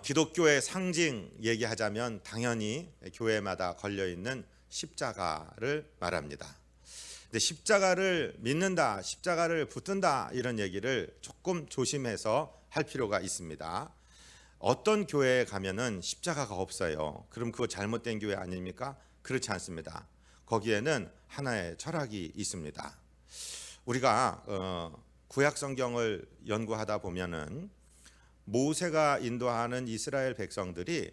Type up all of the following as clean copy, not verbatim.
기독교의 상징 얘기하자면 당연히 교회마다 걸려있는 십자가를 말합니다. 근데 십자가를 믿는다, 십자가를 붙든다 이런 얘기를 조금 조심해서 할 필요가 있습니다. 어떤 교회에 가면은 십자가가 없어요. 그럼 그거 잘못된 교회 아닙니까? 그렇지 않습니다. 거기에는 하나의 철학이 있습니다. 우리가 구약 성경을 연구하다 보면은 모세가 인도하는 이스라엘 백성들이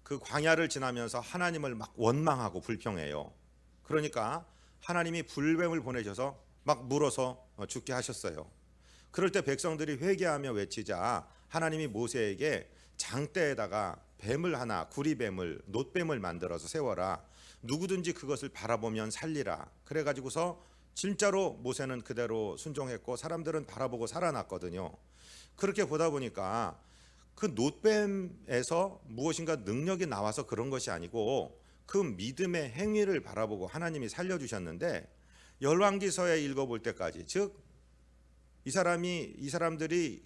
그 광야를 지나면서 하나님을 막 원망하고 불평해요. 그러니까 하나님이 불뱀을 보내셔서 막 물어서 죽게 하셨어요. 그럴 때 백성들이 회개하며 외치자 하나님이 모세에게 장대에다가 뱀을 하나, 구리뱀을, 놋뱀을 만들어서 세워라. 누구든지 그것을 바라보면 살리라. 그래가지고서 진짜로 모세는 그대로 순종했고 사람들은 바라보고 살아났거든요. 그렇게 보다 보니까 그 놋뱀에서 무엇인가 능력이 나와서 그런 것이 아니고 그 믿음의 행위를 바라보고 하나님이 살려주셨는데, 열왕기서에 읽어볼 때까지, 즉 이 사람들이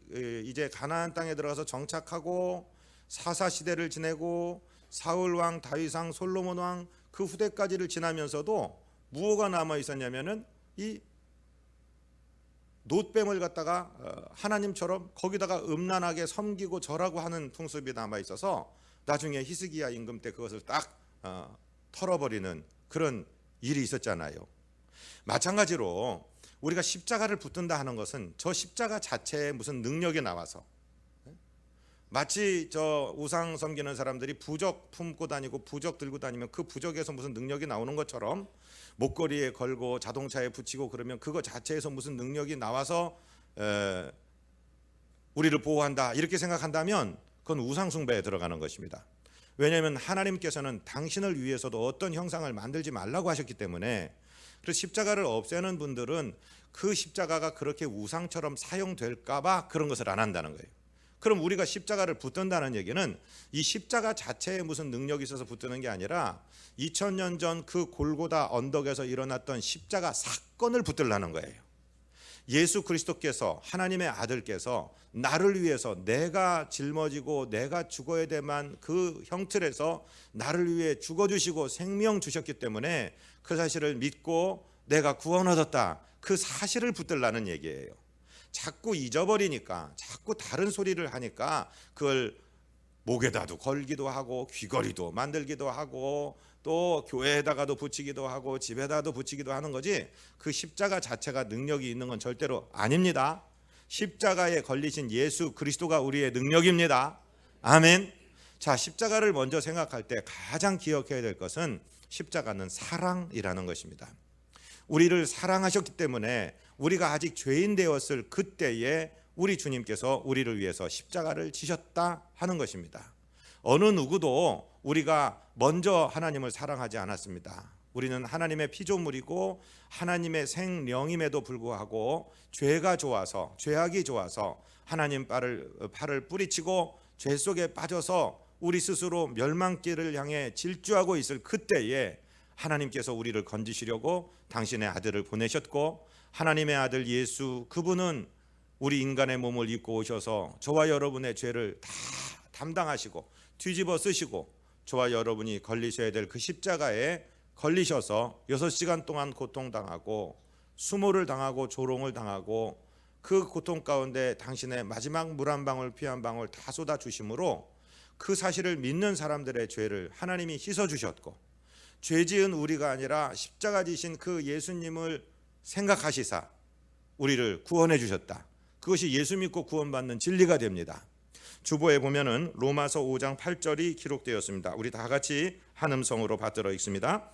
이제 가나안 땅에 들어가서 정착하고 사사 시대를 지내고 사울 왕, 다윗 왕, 솔로몬 왕 그 후대까지를 지나면서도 무엇가 남아 있었냐면은 이 놋뱀을 갖다가 하나님처럼 거기다가 음란하게 섬기고 절하고 하는 풍습이 남아 있어서 나중에 히스기야 임금 때 그것을 딱 털어버리는 그런 일이 있었잖아요. 마찬가지로 우리가 십자가를 붙든다 하는 것은 저 십자가 자체에 무슨 능력이 나와서, 마치 저 우상 섬기는 사람들이 부적 품고 다니고 부적 들고 다니면 그 부적에서 무슨 능력이 나오는 것처럼 목걸이에 걸고 자동차에 붙이고 그러면 그거 자체에서 무슨 능력이 나와서 우리를 보호한다 이렇게 생각한다면 그건 우상 숭배에 들어가는 것입니다. 왜냐하면 하나님께서는 당신을 위해서도 어떤 형상을 만들지 말라고 하셨기 때문에. 그래서 십자가를 없애는 분들은 그 십자가가 그렇게 우상처럼 사용될까 봐 그런 것을 안 한다는 거예요. 그럼 우리가 십자가를 붙든다는 얘기는 이 십자가 자체에 무슨 능력이 있어서 붙드는 게 아니라 2000년 전 그 골고다 언덕에서 일어났던 십자가 사건을 붙들라는 거예요. 예수 그리스도께서, 하나님의 아들께서 나를 위해서 내가 짊어지고 내가 죽어야 되만 그 형틀에서 나를 위해 죽어주시고 생명 주셨기 때문에 그 사실을 믿고 내가 구원 얻었다, 그 사실을 붙들라는 얘기예요. 자꾸 잊어버리니까, 자꾸 다른 소리를 하니까 그걸 목에다도 걸기도 하고 귀걸이도 만들기도 하고 또 교회에다가도 붙이기도 하고 집에다가도 붙이기도 하는 거지, 그 십자가 자체가 능력이 있는 건 절대로 아닙니다. 십자가에 걸리신 예수 그리스도가 우리의 능력입니다. 아멘. 자, 십자가를 먼저 생각할 때 가장 기억해야 될 것은 십자가는 사랑이라는 것입니다. 우리를 사랑하셨기 때문에 우리가 아직 죄인 되었을 그때에 우리 주님께서 우리를 위해서 십자가를 지셨다 하는 것입니다. 어느 누구도 우리가 먼저 하나님을 사랑하지 않았습니다. 우리는 하나님의 피조물이고 하나님의 생령임에도 불구하고 죄가 좋아서, 죄악이 좋아서 하나님 팔을 뿌리치고 죄 속에 빠져서 우리 스스로 멸망길을 향해 질주하고 있을 그때에 하나님께서 우리를 건지시려고 당신의 아들을 보내셨고, 하나님의 아들 예수, 그분은 우리 인간의 몸을 입고 오셔서 저와 여러분의 죄를 다 담당하시고 뒤집어 쓰시고 저와 여러분이 걸리셔야 될 그 십자가에 걸리셔서 6시간 동안 고통당하고 수모를 당하고 조롱을 당하고 그 고통 가운데 당신의 마지막 물 한 방울 피 한 방울 다 쏟아 주심으로 그 사실을 믿는 사람들의 죄를 하나님이 씻어 주셨고, 죄 지은 우리가 아니라 십자가 지신 그 예수님을 생각하시사 우리를 구원해 주셨다. 그것이 예수 믿고 구원받는 진리가 됩니다. 주보에 보면은 로마서 5장 8절이 기록되었습니다. 우리 다 같이 한 음성으로 받들어 읽습니다.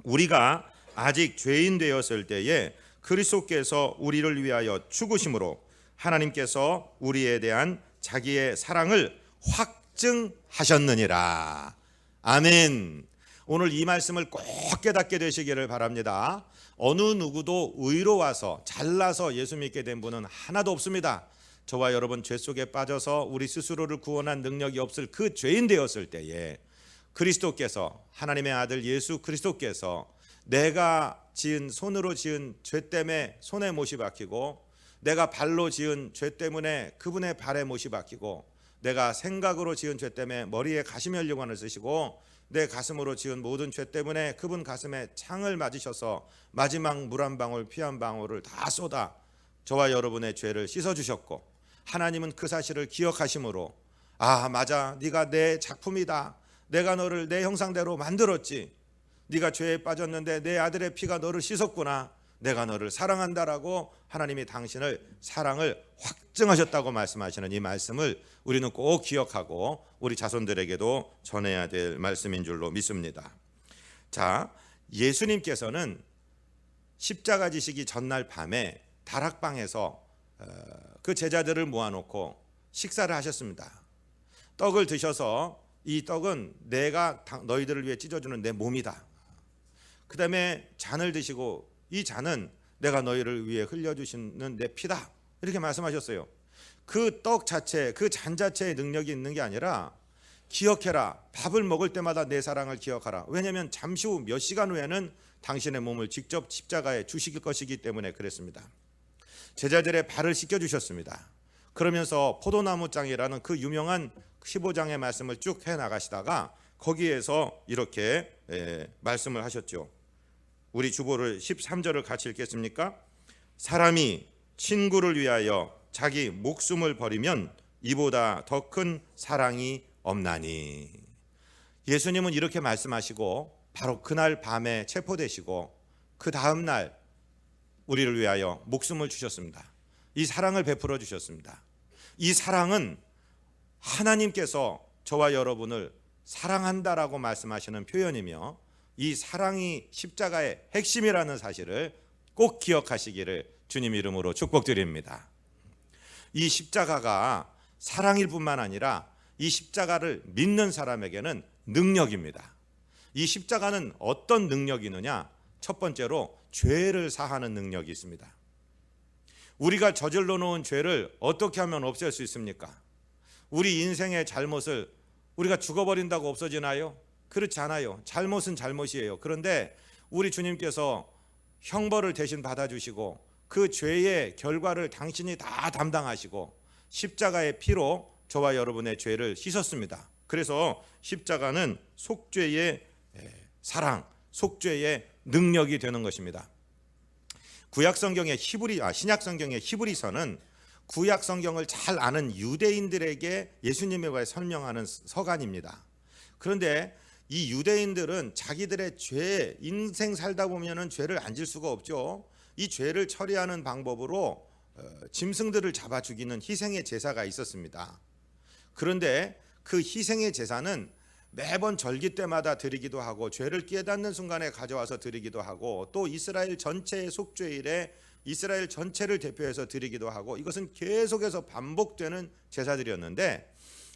우리가 아직 죄인 되었을 때에 그리스도께서 우리를 위하여 죽으심으로 하나님께서 우리에 대한 자기의 사랑을 확증하셨느니라. 아멘. 오늘 이 말씀을 꼭 깨닫게 되시기를 바랍니다. 어느 누구도 의로워서 잘나서 예수 믿게 된 분은 하나도 없습니다. 저와 여러분 죄 속에 빠져서 우리 스스로를 구원한 능력이 없을 그 죄인 되었을 때에 그리스도께서, 하나님의 아들 예수 그리스도께서 내가 손으로 지은 죄 때문에 손에 못이 박히고 내가 발로 지은 죄 때문에 그분의 발에 못이 박히고, 내가 생각으로 지은 죄 때문에 머리에 가시면류관을 쓰시고, 내 가슴으로 지은 모든 죄 때문에 그분 가슴에 창을 맞으셔서 마지막 물 한 방울 피 한 방울을 다 쏟아 저와 여러분의 죄를 씻어주셨고, 하나님은 그 사실을 기억하심으로 아 맞아, 네가 내 작품이다, 내가 너를 내 형상대로 만들었지, 네가 죄에 빠졌는데 내 아들의 피가 너를 씻었구나, 내가 너를 사랑한다라고 하나님이 당신을 사랑을 확증하셨다고 말씀하시는 이 말씀을 우리는 꼭 기억하고 우리 자손들에게도 전해야 될 말씀인 줄로 믿습니다. 자, 예수님께서는 십자가 지시기 전날 밤에 다락방에서 그 제자들을 모아놓고 식사를 하셨습니다. 떡을 드셔서 이 떡은 내가 너희들을 위해 찢어주는 내 몸이다. 그 다음에 잔을 드시고 이 잔은 내가 너희를 위해 흘려주시는 내 피다, 이렇게 말씀하셨어요. 그 떡 자체, 그 잔 자체의 능력이 있는 게 아니라 기억해라, 밥을 먹을 때마다 내 사랑을 기억하라. 왜냐하면 잠시 후 몇 시간 후에는 당신의 몸을 직접 십자가에 주실 것이기 때문에 그랬습니다. 제자들의 발을 씻겨주셨습니다. 그러면서 포도나무장이라는 그 유명한 15장의 말씀을 쭉 해나가시다가 거기에서 이렇게 말씀을 하셨죠. 우리 주보를 13절을 같이 읽겠습니까? 사람이 친구를 위하여 자기 목숨을 버리면 이보다 더 큰 사랑이 없나니. 예수님은 이렇게 말씀하시고 바로 그날 밤에 체포되시고 그 다음 날 우리를 위하여 목숨을 주셨습니다. 이 사랑을 베풀어 주셨습니다. 이 사랑은 하나님께서 저와 여러분을 사랑한다라고 말씀하시는 표현이며, 이 사랑이 십자가의 핵심이라는 사실을 꼭 기억하시기를 주님 이름으로 축복드립니다. 이 십자가가 사랑일 뿐만 아니라 이 십자가를 믿는 사람에게는 능력입니다. 이 십자가는 어떤 능력이 있느냐? 첫 번째로 죄를 사하는 능력이 있습니다. 우리가 저질러 놓은 죄를 어떻게 하면 없앨 수 있습니까? 우리 인생의 잘못을 우리가 죽어버린다고 없어지나요? 그렇지 않아요. 잘못은 잘못이에요. 그런데 우리 주님께서 형벌을 대신 받아주시고 그 죄의 결과를 당신이 다 담당하시고 십자가의 피로 저와 여러분의 죄를 씻었습니다. 그래서 십자가는 속죄의 사랑, 속죄의 능력이 되는 것입니다. 구약성경의 신약성경의 히브리서는 구약성경을 잘 아는 유대인들에게 예수님에 관해 설명하는 서간입니다. 그런데 이 유대인들은 자기들의 죄, 인생 살다 보면은 죄를 안 질 수가 없죠. 이 죄를 처리하는 방법으로 짐승들을 잡아 죽이는 희생의 제사가 있었습니다. 그런데 그 희생의 제사는 매번 절기 때마다 드리기도 하고 죄를 깨닫는 순간에 가져와서 드리기도 하고 또 이스라엘 전체의 속죄일에 이스라엘 전체를 대표해서 드리기도 하고, 이것은 계속해서 반복되는 제사들이었는데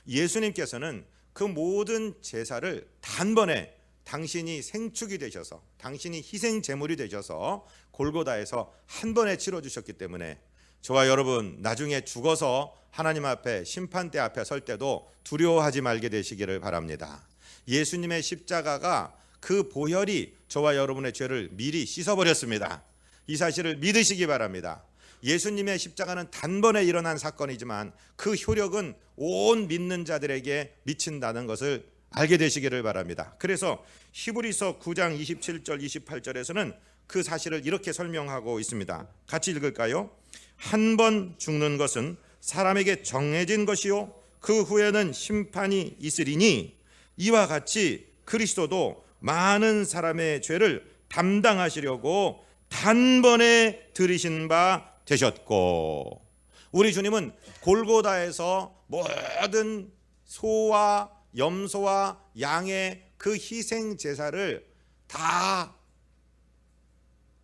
예수님께서는 그 모든 제사를 단번에 당신이 생축이 되셔서, 당신이 희생 제물이 되셔서 골고다에서 한 번에 치러주셨기 때문에 저와 여러분 나중에 죽어서 하나님 앞에 심판대 앞에 설 때도 두려워하지 말게 되시기를 바랍니다. 예수님의 십자가가 그 보혈이 저와 여러분의 죄를 미리 씻어버렸습니다. 이 사실을 믿으시기 바랍니다. 예수님의 십자가는 단번에 일어난 사건이지만 그 효력은 온 믿는 자들에게 미친다는 것을 알게 되시기를 바랍니다. 그래서 히브리서 9장 27절 28절에서는 그 사실을 이렇게 설명하고 있습니다. 같이 읽을까요? 한 번 죽는 것은 사람에게 정해진 것이요 그 후에는 심판이 있으리니 이와 같이 그리스도도 많은 사람의 죄를 담당하시려고 단번에 들이신 바 되셨고, 우리 주님은 골고다에서 모든 소와 염소와 양의 그 희생 제사를 다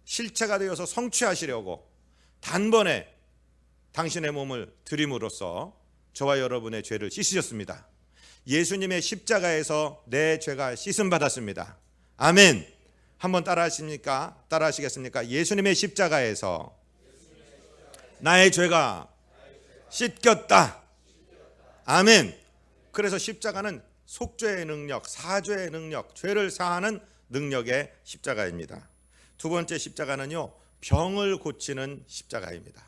실체가 되어서 성취하시려고 단번에 당신의 몸을 드림으로써 저와 여러분의 죄를 씻으셨습니다. 예수님의 십자가에서 내 죄가 씻음 받았습니다. 아멘. 한번 따라하십니까? 따라하시겠습니까? 예수님의 십자가에서 나의 죄가 씻겼다. 아멘. 그래서 십자가는 속죄의 능력, 사죄의 능력, 죄를 사하는 능력의 십자가입니다. 두 번째 십자가는요, 병을 고치는 십자가입니다.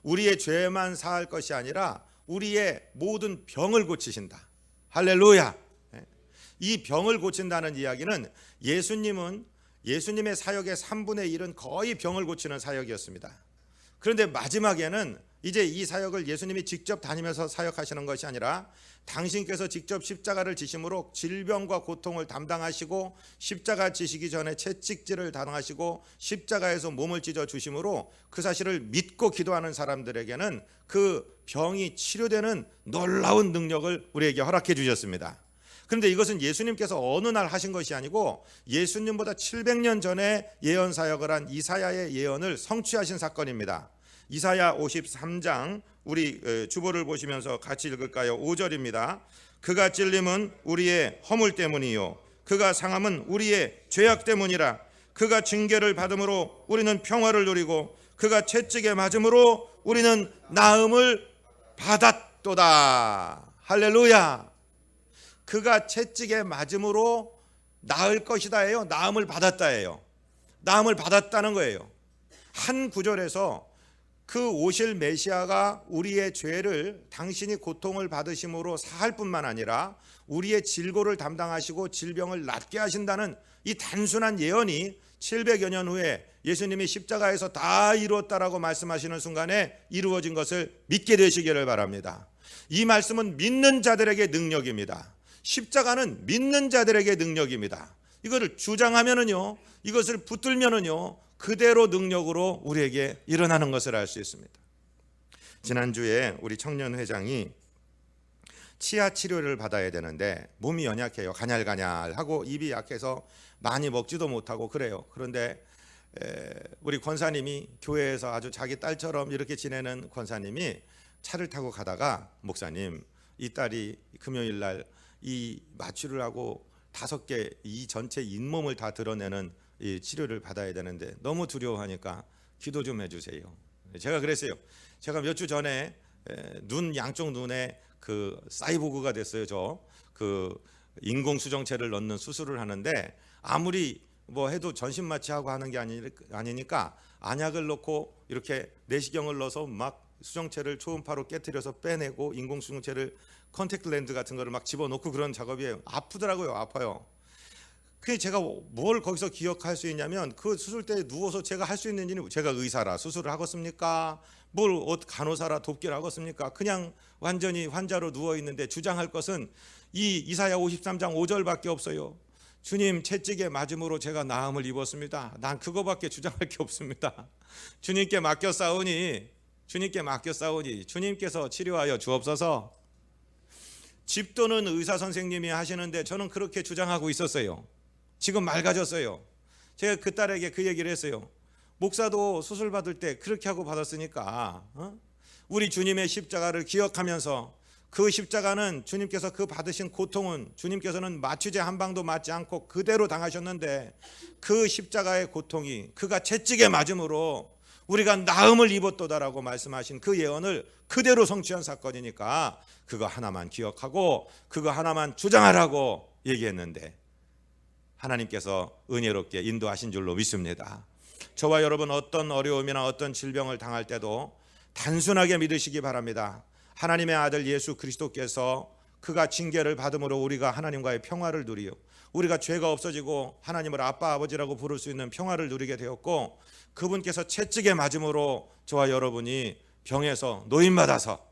우리의 죄만 사할 것이 아니라 우리의 모든 병을 고치신다. 할렐루야. 이 병을 고친다는 이야기는 예수님의 사역의 3분의 1은 거의 병을 고치는 사역이었습니다. 그런데 마지막에는 이제 이 사역을 예수님이 직접 다니면서 사역하시는 것이 아니라 당신께서 직접 십자가를 지심으로 질병과 고통을 담당하시고 십자가 지시기 전에 채찍질을 당하시고 십자가에서 몸을 찢어 주심으로 그 사실을 믿고 기도하는 사람들에게는 그 병이 치료되는 놀라운 능력을 우리에게 허락해 주셨습니다. 그런데 이것은 예수님께서 어느 날 하신 것이 아니고 예수님보다 700년 전에 예언 사역을 한 이사야의 예언을 성취하신 사건입니다. 이사야 53장 우리 주보를 보시면서 같이 읽을까요? 5절입니다. 그가 찔림은 우리의 허물 때문이요 그가 상함은 우리의 죄악 때문이라. 그가 징계를 받음으로 우리는 평화를 누리고 그가 채찍에 맞음으로 우리는 나음을 받았도다. 할렐루야. 그가 채찍에 맞음으로 나을 것이다예요. 나음을 받았다예요. 나음을 받았다는 거예요. 한 구절에서 그 오실 메시아가 우리의 죄를 당신이 고통을 받으심으로 사할 뿐만 아니라 우리의 질고를 담당하시고 질병을 낫게 하신다는 이 단순한 예언이 700여 년 후에 예수님이 십자가에서 다 이루었다라고 말씀하시는 순간에 이루어진 것을 믿게 되시기를 바랍니다. 이 말씀은 믿는 자들에게 능력입니다. 십자가는 믿는 자들에게 능력입니다. 이거를 주장하면은요, 이것을 붙들면은요, 그대로 능력으로 우리에게 일어나는 것을 알 수 있습니다. 지난주에 우리 청년회장이 치아 치료를 받아야 되는데 몸이 연약해요. 가냘가냘하고 입이 약해서 많이 먹지도 못하고 그래요. 그런데 우리 권사님이 교회에서 아주 자기 딸처럼 이렇게 지내는 권사님이 차를 타고 가다가 목사님, 이 딸이 금요일 날 이 마취를 하고 5개 이 전체 잇몸을 다 드러내는 이 치료를 받아야 되는데 너무 두려워하니까 기도 좀 해주세요. 제가 그랬어요. 제가 몇 주 전에 눈 양쪽 눈에 그 사이보그가 됐어요. 저 그 인공 수정체를 넣는 수술을 하는데 아무리 뭐 해도 전신 마취하고 하는 게 아니니까 안약을 넣고 이렇게 내시경을 넣어서 막 수정체를 초음파로 깨트려서 빼내고 인공 수정체를 컨택트 렌즈 같은 거를 막 집어넣고 그런 작업이에요. 아프더라고요. 아파요. 그게 제가 뭘 거기서 기억할 수 있냐면 그 수술 때 누워서 제가 할 수 있는 일이 제가 의사라 수술을 하겠습니까? 뭘 간호사라 돕기를 하겠습니까? 그냥 완전히 환자로 누워 있는데 주장할 것은 이 이사야 53장 5절밖에 없어요. 주님 채찍에 맞음으로 제가 나음을 입었습니다. 난 그거밖에 주장할 게 없습니다. 주님께 맡겨 싸우니 주님께서 치료하여 주옵소서. 집도는 의사 선생님이 하시는데 저는 그렇게 주장하고 있었어요. 지금 맑아졌어요. 제가 그 딸에게 그 얘기를 했어요. 목사도 수술 받을 때 그렇게 하고 받았으니까 우리 주님의 십자가를 기억하면서 그 십자가는 주님께서 그 받으신 고통은 주님께서는 마취제 한 방도 맞지 않고 그대로 당하셨는데 그 십자가의 고통이 그가 채찍에 맞음으로 우리가 나음을 입었도다라고 말씀하신 그 예언을 그대로 성취한 사건이니까 그거 하나만 기억하고 그거 하나만 주장하라고 얘기했는데 하나님께서 은혜롭게 인도하신 줄로 믿습니다. 저와 여러분 어떤 어려움이나 어떤 질병을 당할 때도 단순하게 믿으시기 바랍니다. 하나님의 아들 예수 그리스도께서 그가 징계를 받음으로 우리가 하나님과의 평화를 누리요 우리가 죄가 없어지고 하나님을 아빠 아버지라고 부를 수 있는 평화를 누리게 되었고 그분께서 채찍에 맞음으로 저와 여러분이 병에서 노임받아서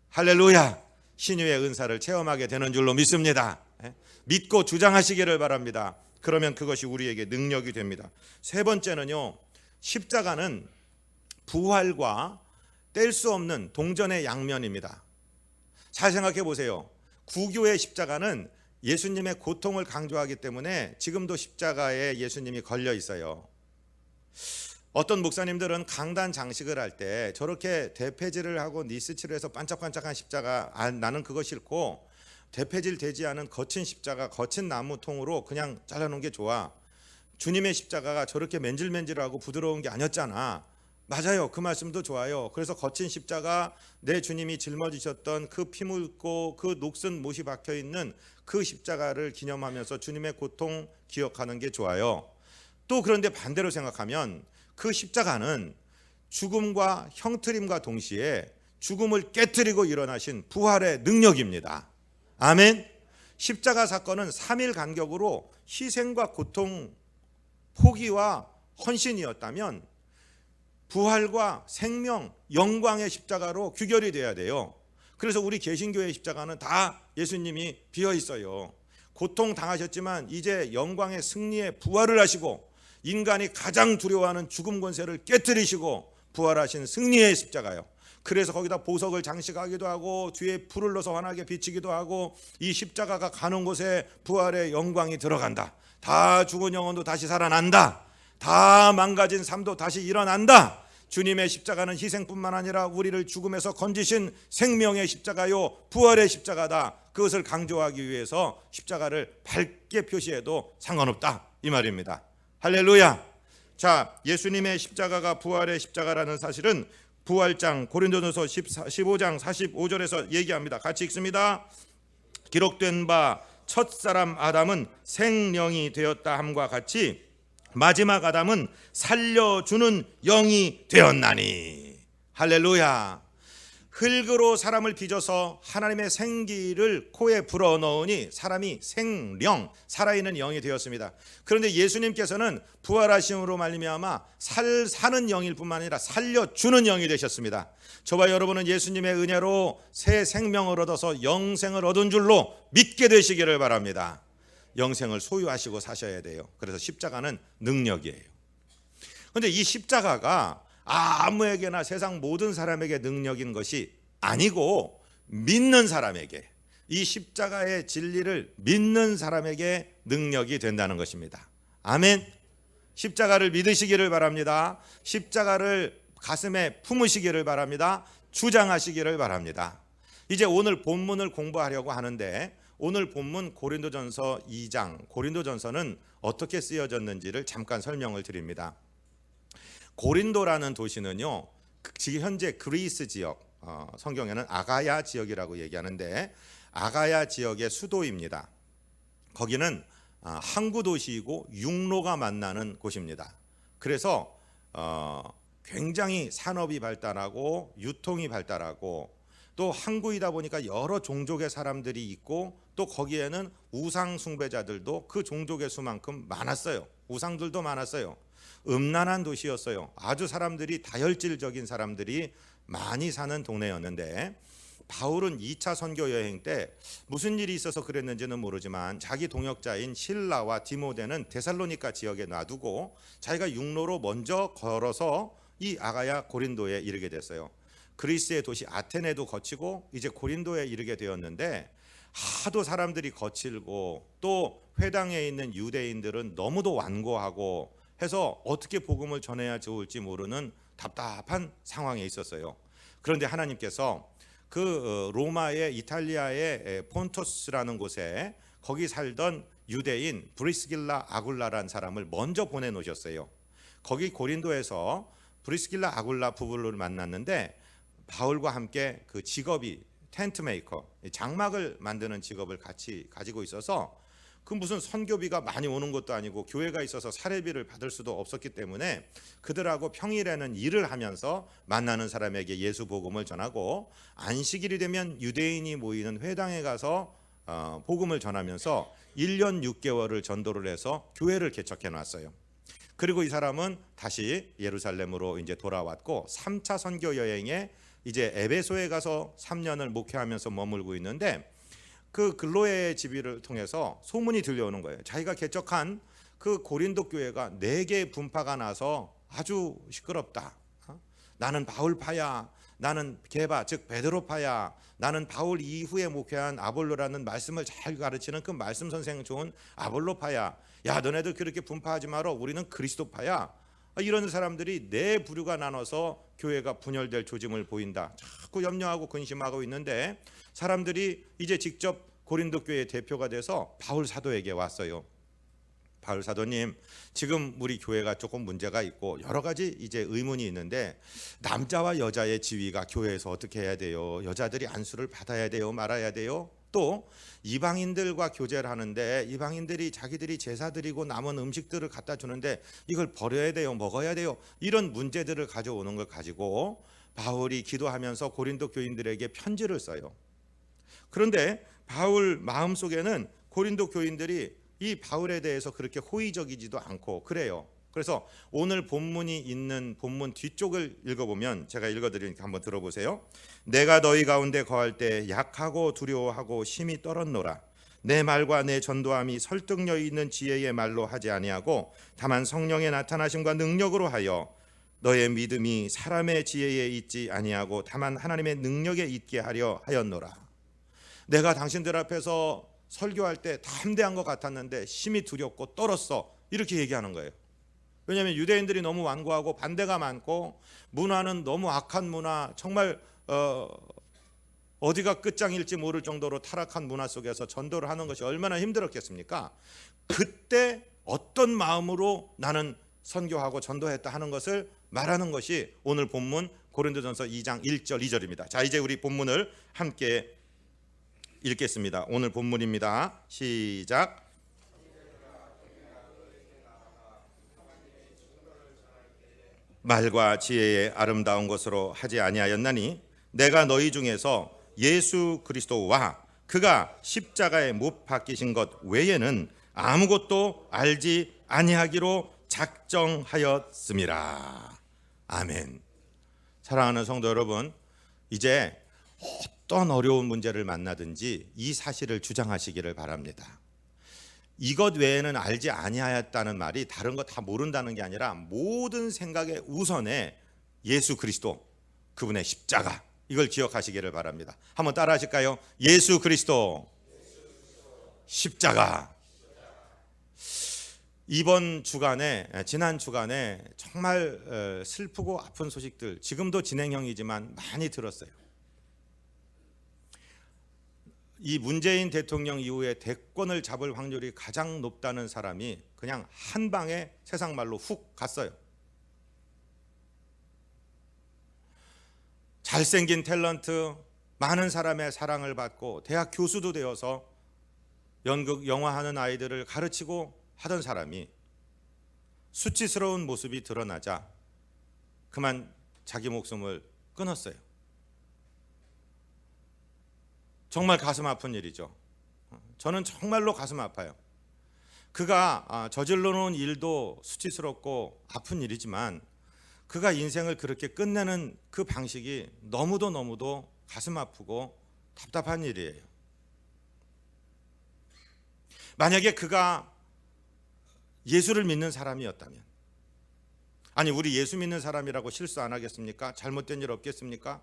할렐루야 신유의 은사를 체험하게 되는 줄로 믿습니다. 믿고 주장하시기를 바랍니다. 그러면 그것이 우리에게 능력이 됩니다. 세 번째는요, 십자가는 부활과 뗄 수 없는 동전의 양면입니다. 잘 생각해 보세요. 구교의 십자가는 예수님의 고통을 강조하기 때문에 지금도 십자가에 예수님이 걸려 있어요. 어떤 목사님들은 강단 장식을 할 때 저렇게 대패질을 하고 니스칠을 해서 반짝반짝한 십자가 나는 그거 싫고 대패질 되지 않은 거친 십자가 거친 나무 통으로 그냥 잘라놓은 게 좋아. 주님의 십자가가 저렇게 맨질맨질하고 부드러운 게 아니었잖아. 맞아요. 그 말씀도 좋아요. 그래서 거친 십자가 내 주님이 짊어지셨던 그 피 묻고 그 녹슨 못이 박혀있는 그 십자가를 기념하면서 주님의 고통 기억하는 게 좋아요. 또 그런데 반대로 생각하면 그 십자가는 죽음과 형틀림과 동시에 죽음을 깨뜨리고 일어나신 부활의 능력입니다. 아멘. 십자가 사건은 3일 간격으로 희생과 고통, 포기와 헌신이었다면 부활과 생명, 영광의 십자가로 규결이 돼야 돼요. 그래서 우리 개신교의 십자가는 다 예수님이 비어 있어요. 고통 당하셨지만 이제 영광의 승리의 부활을 하시고 인간이 가장 두려워하는 죽음 권세를 깨뜨리시고 부활하신 승리의 십자가요. 그래서 거기다 보석을 장식하기도 하고 뒤에 불을 넣어서 환하게 비치기도 하고 이 십자가가 가는 곳에 부활의 영광이 들어간다. 다 죽은 영혼도 다시 살아난다. 다 망가진 삶도 다시 일어난다. 주님의 십자가는 희생뿐만 아니라 우리를 죽음에서 건지신 생명의 십자가요, 부활의 십자가다. 그것을 강조하기 위해서 십자가를 밝게 표시해도 상관없다, 이 말입니다. 할렐루야. 자, 예수님의 십자가가 부활의 십자가라는 사실은 부활장 고린도전서 15장 45절에서 얘기합니다. 같이 읽습니다. 기록된 바 첫사람 아담은 생령이 되었다 함과 같이 마지막 아담은 살려주는 영이 되었나니. 할렐루야. 흙으로 사람을 빚어서 하나님의 생기를 코에 불어넣으니 사람이 생령, 살아있는 영이 되었습니다. 그런데 예수님께서는 부활하심으로 말미암아 사는 영일 뿐만 아니라 살려주는 영이 되셨습니다. 저와 여러분은 예수님의 은혜로 새 생명을 얻어서 영생을 얻은 줄로 믿게 되시기를 바랍니다. 영생을 소유하시고 사셔야 돼요. 그래서 십자가는 능력이에요. 그런데 이 십자가가 아무에게나 세상 모든 사람에게 능력인 것이 아니고 믿는 사람에게, 이 십자가의 진리를 믿는 사람에게 능력이 된다는 것입니다. 아멘. 십자가를 믿으시기를 바랍니다. 십자가를 가슴에 품으시기를 바랍니다. 주장하시기를 바랍니다. 이제 오늘 본문을 공부하려고 하는데 오늘 본문 고린도전서 2장, 고린도전서는 어떻게 쓰여졌는지를 잠깐 설명을 드립니다. 고린도라는 도시는요, 지금 현재 그리스 지역, 성경에는 아가야 지역이라고 얘기하는데 아가야 지역의 수도입니다. 거기는 항구 도시이고 육로가 만나는 곳입니다. 그래서 굉장히 산업이 발달하고 유통이 발달하고 또 항구이다 보니까 여러 종족의 사람들이 있고 또 거기에는 우상 숭배자들도 그 종족의 수만큼 많았어요. 우상들도 많았어요. 음란한 도시였어요. 아주 사람들이 다혈질적인 사람들이 많이 사는 동네였는데 바울은 2차 선교 여행 때 무슨 일이 있어서 그랬는지는 모르지만 자기 동역자인 실라와 디모데는 데살로니가 지역에 놔두고 자기가 육로로 먼저 걸어서 이 아가야 고린도에 이르게 됐어요. 그리스의 도시 아테네도 거치고 이제 고린도에 이르게 되었는데 하도 사람들이 거칠고 또 회당에 있는 유대인들은 너무도 완고하고 해서 어떻게 복음을 전해야 좋을지 모르는 답답한 상황에 있었어요. 그런데 하나님께서 그 로마의 이탈리아의 폰토스라는 곳에 거기 살던 유대인 브리스길라 아굴라라는 사람을 먼저 보내놓으셨어요. 거기 고린도에서 브리스길라 아굴라 부부를 만났는데 바울과 함께 그 직업이 텐트 메이커, 장막을 만드는 직업을 같이 가지고 있어서 그 무슨 선교비가 많이 오는 것도 아니고 교회가 있어서 사례비를 받을 수도 없었기 때문에 그들하고 평일에는 일을 하면서 만나는 사람에게 예수 복음을 전하고 안식일이 되면 유대인이 모이는 회당에 가서 복음을 전하면서 1년 6개월을 전도를 해서 교회를 개척해 놨어요. 그리고 이 사람은 다시 예루살렘으로 이제 돌아왔고 3차 선교 여행에 이제 에베소에 가서 3년을 목회하면서 머물고 있는데 그 글로의 지비를 통해서 소문이 들려오는 거예요. 자기가 개척한 그 고린도 교회가 4개 분파가 나서 아주 시끄럽다. 나는 바울파야. 나는 게바 즉 베드로파야. 나는 바울 이후에 목회한 아볼로라는 말씀을 잘 가르치는 그 말씀 선생 좋은 아볼로파야. 야, 너네들 그렇게 분파하지 마라. 우리는 그리스도파야. 이런 사람들이 4부류가 나눠서 교회가 분열될 조짐을 보인다. 자꾸 염려하고 근심하고 있는데 사람들이 이제 직접 고린도 교회의 대표가 돼서 바울 사도에게 왔어요. 바울 사도님, 지금 우리 교회가 조금 문제가 있고 여러 가지 이제 의문이 있는데 남자와 여자의 지위가 교회에서 어떻게 해야 돼요? 여자들이 안수를 받아야 돼요? 말아야 돼요? 또 이방인들과 교제를 하는데 이방인들이 자기들이 제사 드리고 남은 음식들을 갖다 주는데 이걸 버려야 돼요, 먹어야 돼요, 이런 문제들을 가져오는 걸 가지고 바울이 기도하면서 고린도 교인들에게 편지를 써요. 그런데 바울 마음속에는 고린도 교인들이 이 바울에 대해서 그렇게 호의적이지도 않고 그래요. 그래서 오늘 본문이 있는 본문 뒤쪽을 읽어보면, 제가 읽어드리니까 한번 들어보세요. 내가 너희 가운데 거할 때 약하고 두려워하고 심히 떨었노라. 내 말과 내 전도함이 설득력 있는 지혜의 말로 하지 아니하고 다만 성령의 나타나심과 능력으로 하여 너의 믿음이 사람의 지혜에 있지 아니하고 다만 하나님의 능력에 있게 하려 하였노라. 내가 당신들 앞에서 설교할 때 담대한 것 같았는데 심히 두렵고 떨었어, 이렇게 얘기하는 거예요. 왜냐하면 유대인들이 너무 완고하고 반대가 많고 문화는 너무 악한 문화, 정말 어디가 끝장일지 모를 정도로 타락한 문화 속에서 전도를 하는 것이 얼마나 힘들었겠습니까? 그때 어떤 마음으로 나는 선교하고 전도했다 하는 것을 말하는 것이 오늘 본문 고린도전서 2장 1절 2절입니다. 자, 이제 우리 본문을 함께 읽겠습니다. 오늘 본문입니다. 시작. 말과 지혜의 아름다운 것으로 하지 아니하였나니 내가 너희 중에서 예수 그리스도와 그가 십자가에 못 박히신 것 외에는 아무것도 알지 아니하기로 작정하였음이라. 아멘. 사랑하는 성도 여러분, 이제 어떤 어려운 문제를 만나든지 이 사실을 주장하시기를 바랍니다. 이것 외에는 알지 아니하였다는 말이 다른 거 다 모른다는 게 아니라 모든 생각의 우선에 예수 그리스도, 그분의 십자가, 이걸 기억하시기를 바랍니다. 한번 따라 하실까요? 예수 그리스도, 십자가. 이번 주간에, 지난 주간에 정말 슬프고 아픈 소식들, 지금도 진행형이지만 많이 들었어요. 이 문재인 대통령 이후에 대권을 잡을 확률이 가장 높다는 사람이 그냥 한 방에 세상 말로 훅 갔어요. 잘생긴 탤런트, 많은 사람의 사랑을 받고 대학 교수도 되어서 연극, 영화하는 아이들을 가르치고 하던 사람이 수치스러운 모습이 드러나자 그만 자기 목숨을 끊었어요. 정말 가슴 아픈 일이죠. 저는 정말로 가슴 아파요. 그가 저질러 놓은 일도 수치스럽고 아픈 일이지만 그가 인생을 그렇게 끝내는 그 방식이 너무도 가슴 아프고 답답한 일이에요. 만약에 그가 예수를 믿는 사람이었다면, 아니 우리 예수 믿는 사람이라고 실수 안 하겠습니까? 잘못된 일 없겠습니까?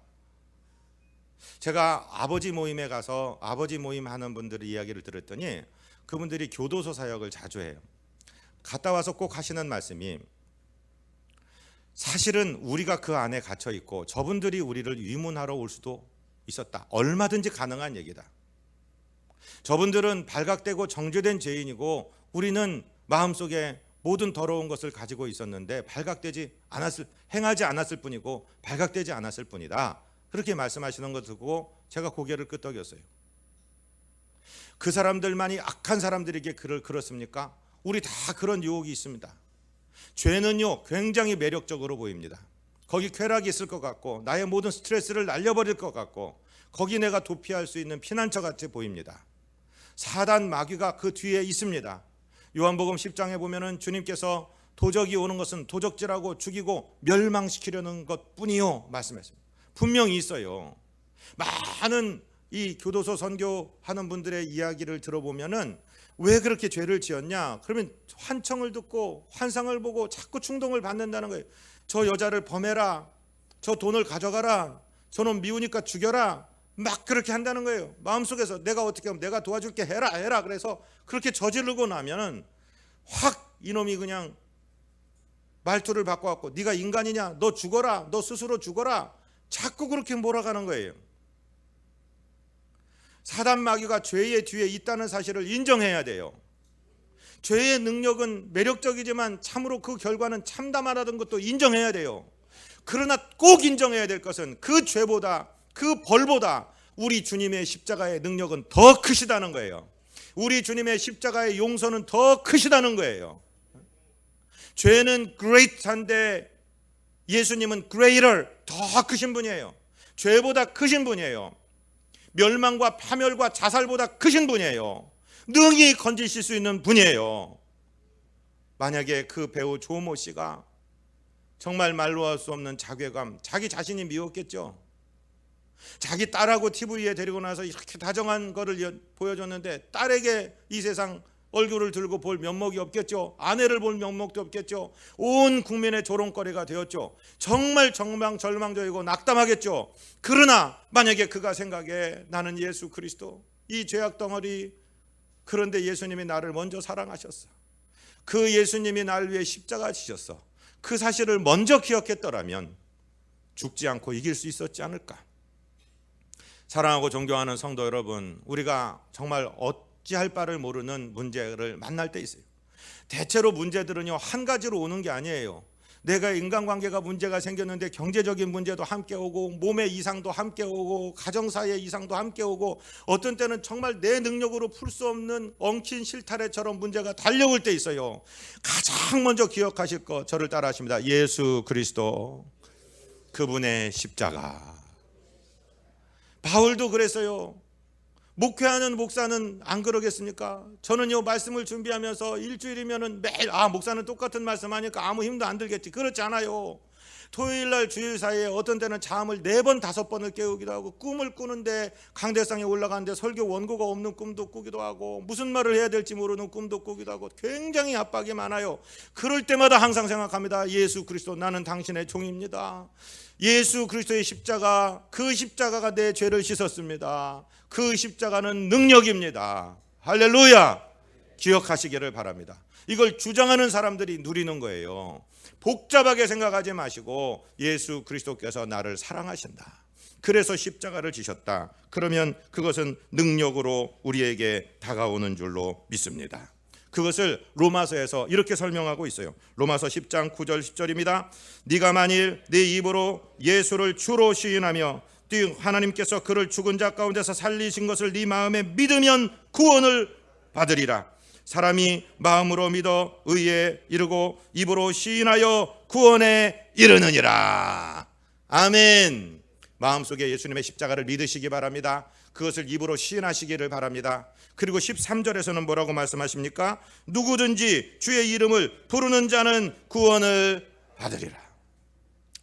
제가 아버지 모임에 가서 아버지 모임 하는 분들의 이야기를 들었더니 그분들이 교도소 사역을 자주 해요. 갔다 와서 꼭 하시는 말씀이, 사실은 우리가 그 안에 갇혀 있고 저분들이 우리를 위문하러 올 수도 있었다. 얼마든지 가능한 얘기다. 저분들은 발각되고 정죄된 죄인이고 우리는 마음속에 모든 더러운 것을 가지고 있었는데 행하지 않았을 뿐이고 발각되지 않았을 뿐이다. 그렇게 말씀하시는 거 듣고 제가 고개를 끄덕였어요. 그 사람들만이 악한 사람들에게 그렇습니까? 우리 다 그런 유혹이 있습니다. 죄는요 굉장히 매력적으로 보입니다. 거기 쾌락이 있을 것 같고 나의 모든 스트레스를 날려버릴 것 같고 거기 내가 도피할 수 있는 피난처 같이 보입니다. 사단 마귀가 그 뒤에 있습니다. 요한복음 10장에 보면은 주님께서 도적이 오는 것은 도적질하고 죽이고 멸망시키려는 것뿐이요 말씀했습니다. 분명히 있어요. 많은 이 교도소 선교하는 분들의 이야기를 들어보면은 왜 그렇게 죄를 지었냐? 그러면 환청을 듣고 환상을 보고 자꾸 충동을 받는다는 거예요. 저 여자를 범해라, 저 돈을 가져가라, 저놈 미우니까 죽여라, 막 그렇게 한다는 거예요. 마음속에서 내가 어떻게 하면 내가 도와줄게, 해라. 그래서 그렇게 저지르고 나면은 확 이놈이 그냥 말투를 바꿔갖고 네가 인간이냐, 너 죽어라, 너 스스로 죽어라, 자꾸 그렇게 몰아가는 거예요. 사단 마귀가 죄의 뒤에 있다는 사실을 인정해야 돼요. 죄의 능력은 매력적이지만 참으로 그 결과는 참담하다는 것도 인정해야 돼요. 그러나 꼭 인정해야 될 것은 그 죄보다, 그 벌보다 우리 주님의 십자가의 능력은 더 크시다는 거예요. 우리 주님의 십자가의 용서는 더 크시다는 거예요. 죄는 great한데 예수님은 greater, 더 크신 분이에요. 죄보다 크신 분이에요. 멸망과 파멸과 자살보다 크신 분이에요. 능히 건지실 수 있는 분이에요. 만약에 그 배우 조모 씨가 정말 말로 할 수 없는 자괴감, 자기 자신이 미웠겠죠. 자기 딸하고 TV에 데리고 나서 이렇게 다정한 거를 보여줬는데 딸에게 이 세상 얼굴을 들고 볼 면목이 없겠죠. 아내를 볼 면목도 없겠죠. 온 국민의 조롱거리가 되었죠. 정말 절망적이고 낙담하겠죠. 그러나 만약에 그가 생각해 나는 예수 그리스도 이 죄악 덩어리, 그런데 예수님이 나를 먼저 사랑하셨어. 그 예수님이 나를 위해 십자가 지셨어. 그 사실을 먼저 기억했더라면 죽지 않고 이길 수 있었지 않을까. 사랑하고 존경하는 성도 여러분, 우리가 정말 어찌할 바를 모르는 문제를 만날 때 있어요. 대체로 문제들은요 한 가지로 오는 게 아니에요. 내가 인간관계가 문제가 생겼는데 경제적인 문제도 함께 오고, 몸의 이상도 함께 오고, 가정사의 이상도 함께 오고, 어떤 때는 정말 내 능력으로 풀 수 없는 엉킨 실타래처럼 문제가 달려올 때 있어요. 가장 먼저 기억하실 거, 저를 따라 하십니다. 예수 그리스도, 그분의 십자가. 바울도 그랬어요. 목회하는 목사는 안 그러겠습니까? 저는요 말씀을 준비하면서 일주일이면은 매일 목사는 똑같은 말씀 하니까 아무 힘도 안 들겠지. 그렇지 않아요. 토요일날 주일 사이에 어떤 때는 잠을 4번 5번을 깨우기도 하고, 꿈을 꾸는데 강대상에 올라가는데 설교 원고가 없는 꿈도 꾸기도 하고, 무슨 말을 해야 될지 모르는 꿈도 꾸기도 하고, 굉장히 압박이 많아요. 그럴 때마다 항상 생각합니다. 예수 그리스도, 나는 당신의 종입니다. 예수 그리스도의 십자가, 그 십자가가 내 죄를 씻었습니다. 그 십자가는 능력입니다. 할렐루야. 기억하시기를 바랍니다. 이걸 주장하는 사람들이 누리는 거예요. 복잡하게 생각하지 마시고 예수 그리스도께서 나를 사랑하신다, 그래서 십자가를 지셨다, 그러면 그것은 능력으로 우리에게 다가오는 줄로 믿습니다. 그것을 로마서에서 이렇게 설명하고 있어요. 로마서 10장 9절 10절입니다. 네가 만일 네 입으로 예수를 주로 시인하며 하나님께서 그를 죽은 자 가운데서 살리신 것을 네 마음에 믿으면 구원을 받으리라. 사람이 마음으로 믿어 의에 이르고 입으로 시인하여 구원에 이르느니라. 아멘. 마음속에 예수님의 십자가를 믿으시기 바랍니다. 그것을 입으로 시인하시기를 바랍니다. 그리고 13절에서는 뭐라고 말씀하십니까? 누구든지 주의 이름을 부르는 자는 구원을 받으리라.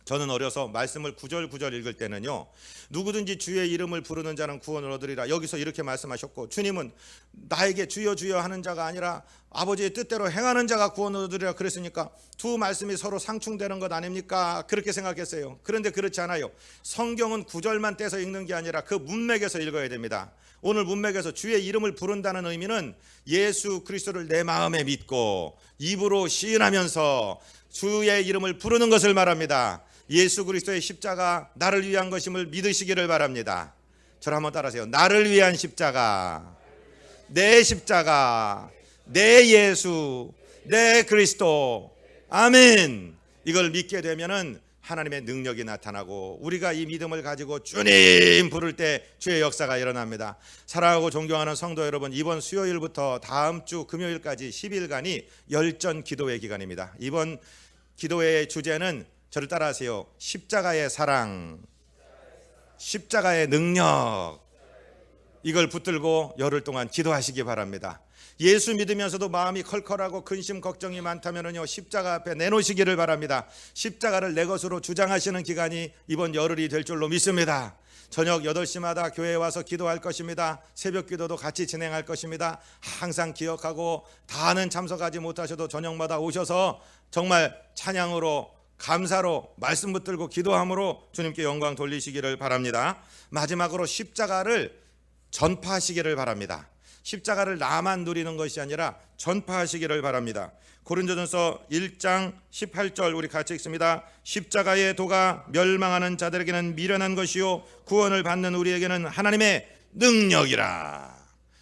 저는 어려서 말씀을 구절구절 읽을 때는요, 누구든지 주의 이름을 부르는 자는 구원을 얻으리라, 여기서 이렇게 말씀하셨고, 주님은 나에게 주여 주여 하는 자가 아니라 아버지의 뜻대로 행하는 자가 구원을 얻으리라 그랬으니까 두 말씀이 서로 상충되는 것 아닙니까? 그렇게 생각했어요. 그런데 그렇지 않아요. 성경은 구절만 떼서 읽는 게 아니라 그 문맥에서 읽어야 됩니다. 오늘 문맥에서 주의 이름을 부른다는 의미는 예수 그리스도를 내 마음에 믿고 입으로 시인하면서 주의 이름을 부르는 것을 말합니다. 예수 그리스도의 십자가 나를 위한 것임을 믿으시기를 바랍니다. 저를 한번 따라하세요. 나를 위한 십자가, 내 십자가, 내 예수, 내 그리스도. 아멘. 이걸 믿게 되면은 하나님의 능력이 나타나고, 우리가 이 믿음을 가지고 주님 부를 때 주의 역사가 일어납니다. 사랑하고 존경하는 성도 여러분, 이번 수요일부터 다음 주 금요일까지 10일간이 열전 기도회 기간입니다. 이번 기도회의 주제는, 저를 따라하세요, 십자가의 사랑, 십자가의 능력. 이걸 붙들고 열흘 동안 기도하시기 바랍니다. 예수 믿으면서도 마음이 컬컬하고 근심 걱정이 많다면요, 십자가 앞에 내놓으시기를 바랍니다. 십자가를 내 것으로 주장하시는 기간이 이번 열흘이 될 줄로 믿습니다. 저녁 8시마다 교회에 와서 기도할 것입니다. 새벽 기도도 같이 진행할 것입니다. 항상 기억하고, 다는 참석하지 못하셔도 저녁마다 오셔서 정말 찬양으로, 감사로, 말씀 붙들고 기도함으로 주님께 영광 돌리시기를 바랍니다. 마지막으로 십자가를 전파하시기를 바랍니다. 십자가를 나만 누리는 것이 아니라 전파하시기를 바랍니다. 고린도전서 1장 18절 우리 같이 읽습니다. 십자가의 도가 멸망하는 자들에게는 미련한 것이요 구원을 받는 우리에게는 하나님의 능력이라.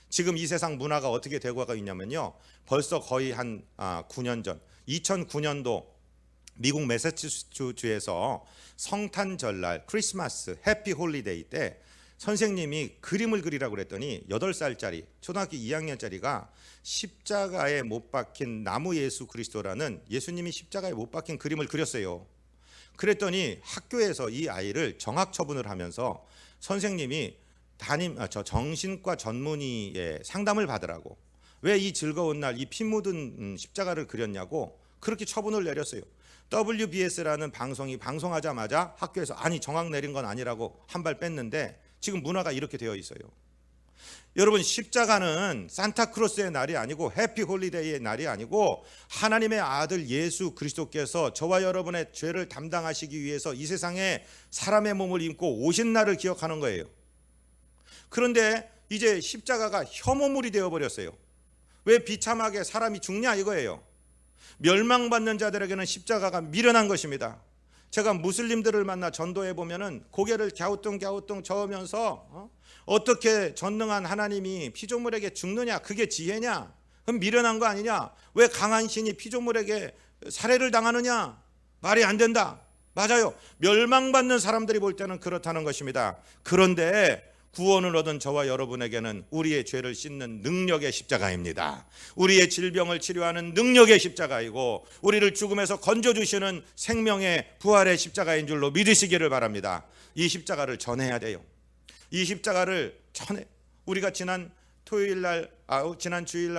지금 이 세상 문화가 어떻게 되고 있냐면요, 벌써 거의 한 9년 전, 2009년도 미국 매사추세츠주에서 성탄절날, 크리스마스, 해피 홀리데이 때 선생님이 그림을 그리라고 그랬더니 8살짜리 초등학교 2학년짜리가 십자가에 못 박힌 나무 예수 그리스도라는 예수님이 십자가에 못 박힌 그림을 그렸어요. 그랬더니 학교에서 이 아이를 정학 처분을 하면서 선생님이 정신과 전문의의 상담을 받으라고, 왜 이 즐거운 날 이 피 묻은 십자가를 그렸냐고 그렇게 처분을 내렸어요. WBS라는 방송이 방송하자마자 학교에서 아니 정학 내린 건 아니라고 한 발 뺐는데 지금 문화가 이렇게 되어 있어요. 여러분, 십자가는 산타크로스의 날이 아니고 해피 홀리데이의 날이 아니고 하나님의 아들 예수 그리스도께서 저와 여러분의 죄를 담당하시기 위해서 이 세상에 사람의 몸을 입고 오신 날을 기억하는 거예요. 그런데 이제 십자가가 혐오물이 되어버렸어요. 왜 비참하게 사람이 죽냐 이거예요. 멸망받는 자들에게는 십자가가 미련한 것입니다. 제가 무슬림들을 만나 전도해 보면은 고개를 갸우뚱갸우뚱 저으면서 어떻게 전능한 하나님이 피조물에게 죽느냐, 그게 지혜냐, 그럼 미련한 거 아니냐, 왜 강한 신이 피조물에게 살해를 당하느냐, 말이 안 된다. 맞아요. 멸망받는 사람들이 볼 때는 그렇다는 것입니다. 그런데 구원을 얻은 저와 여러분에게는 우리의 죄를 씻는 능력의 십자가입니다. 우리의 질병을 치료하는 능력의 십자가이고 우리를 죽음에서 건져주시는 생명의 부활의 십자가인 줄로 믿으시기를 바랍니다. 이 십자가를 전해야 돼요. 이 십자가를 전해. 우리가 지난 주일날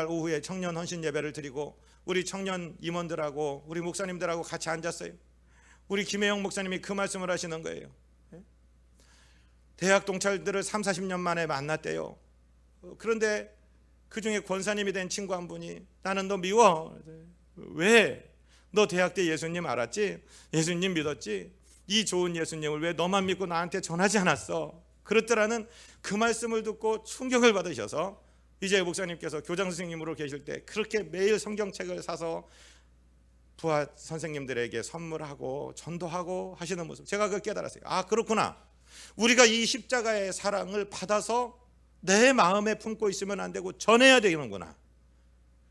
오후에 청년 헌신 예배를 드리고 우리 청년 임원들하고 우리 목사님들하고 같이 앉았어요. 우리 김혜영 목사님이 그 말씀을 하시는 거예요. 대학 동창들을 30-40년 만에 만났대요. 그런데 그 중에 권사님이 된 친구 한 분이 나는 너 미워. 왜? 너 대학 때 예수님 알았지? 예수님 믿었지? 이 좋은 예수님을 왜 너만 믿고 나한테 전하지 않았어? 그렇더라는 그 말씀을 듣고 충격을 받으셔서 이제 목사님께서 교장 선생님으로 계실 때 그렇게 매일 성경책을 사서 부하 선생님들에게 선물하고 전도하고 하시는 모습, 제가 그걸 깨달았어요. 아, 그렇구나. 우리가 이 십자가의 사랑을 받아서 내 마음에 품고 있으면 안 되고 전해야 되는구나.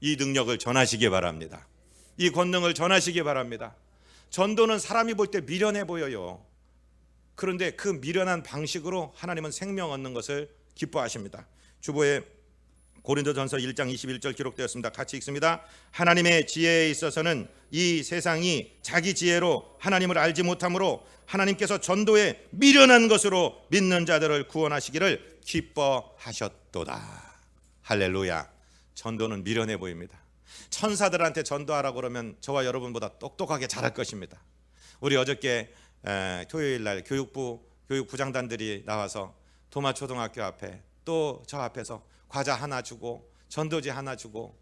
이 능력을 전하시기 바랍니다. 이 권능을 전하시기 바랍니다. 전도는 사람이 볼 때 미련해 보여요. 그런데 그 미련한 방식으로 하나님은 생명 얻는 것을 기뻐하십니다. 주보에 고린도전서 1장 21절 기록되었습니다. 같이 읽습니다. 하나님의 지혜에 있어서는 이 세상이 자기 지혜로 하나님을 알지 못하므로 하나님께서 전도에 미련한 것으로 믿는 자들을 구원하시기를 기뻐하셨도다. 할렐루야. 전도는 미련해 보입니다. 천사들한테 전도하라고 그러면 저와 여러분보다 똑똑하게 잘할 것입니다. 우리 어저께 토요일 날 교육부장단들이 나와서 도마초등학교 앞에 또 저 앞에서 과자 하나 주고 전도지 하나 주고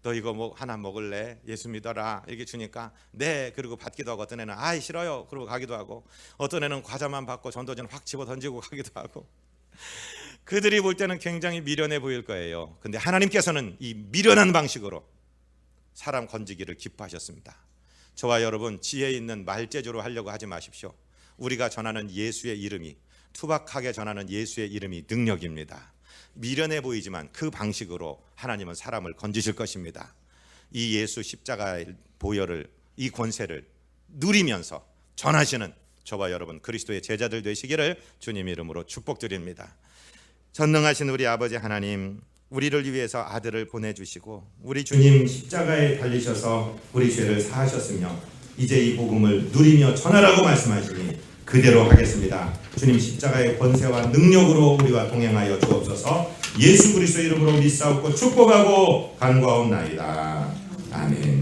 너 이거 하나 먹을래? 예수 믿어라 이렇게 주니까 네, 그리고 받기도 하고 어떤 애는 아이 싫어요 그러고 가기도 하고 어떤 애는 과자만 받고 전도지는 확 집어 던지고 가기도 하고 그들이 볼 때는 굉장히 미련해 보일 거예요. 근데 하나님께서는 이 미련한 방식으로 사람 건지기를 기뻐하셨습니다. 저와 여러분 지혜 있는 말재주로 하려고 하지 마십시오. 우리가 전하는 예수의 이름이, 투박하게 전하는 예수의 이름이 능력입니다. 미련해 보이지만 그 방식으로 하나님은 사람을 건지실 것입니다. 이 예수 십자가의 보혈을, 이 권세를 누리면서 전하시는 저와 여러분 그리스도의 제자들 되시기를 주님 이름으로 축복드립니다. 전능하신 우리 아버지 하나님, 우리를 위해서 아들을 보내주시고 우리 주님 십자가에 달리셔서 우리 죄를 사하셨으며 이제 이 복음을 누리며 전하라고 말씀하시니 그대로 하겠습니다. 주님 십자가의 권세와 능력으로 우리와 동행하여 주옵소서. 예수 그리스도 이름으로 믿사옵고 축복하고 간구하옵나이다. 아멘.